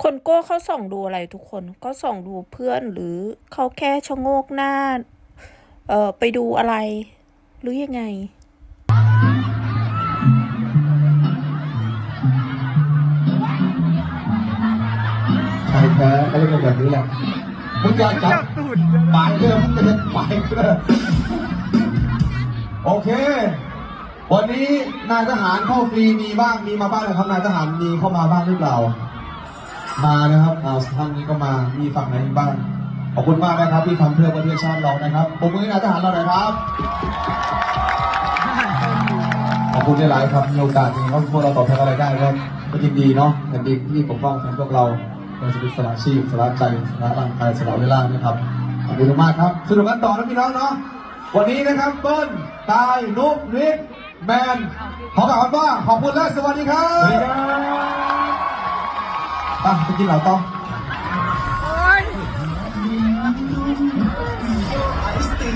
คนโก้เขาส่องดูอะไรทุกคนก็ส่องดูเพื่อนหรือเขาแค่ชะโงกหน้าไปดูอะไรหรือยังไงชายแท้ก็จะเป็นแบบนี้แหละมึงอยากจับปลายเรื่องมึงจะเป็นปลายเรื่องโอเควันนี้นายทหารเข้าฟรีมีบ้างมีมาบ้างนะครับนายทหารมีเข้ามาบ้างหรือเปล่ามานะครับท่านนี้ก็มามีฝั่งไหนบ้างขอบคุณมากนะครับที่ทำเพื่อประเทศชาติเรานะครับผมมือนายทหารเราหน่อยครับขอบคุณหลายครับมีโอกาสนี้พวกเราตอบแทนอะไรได้ก็ยินดีเนาะแผ่นดินที่ปกป้องพวกเราเราจะเป็นสละชีพสละใจสละร่างกายสละเวลานะครับขอบคุณมากครับสนุกกันต่อนะพี่น้องเนาะวันนี้นะครับเปิ้ลตายนุ๊กนิกแมนขอกล่าวว่าขอบคุณและสวัสดีครับสวัสดีครับไปกินเหล้าต่อไอสตี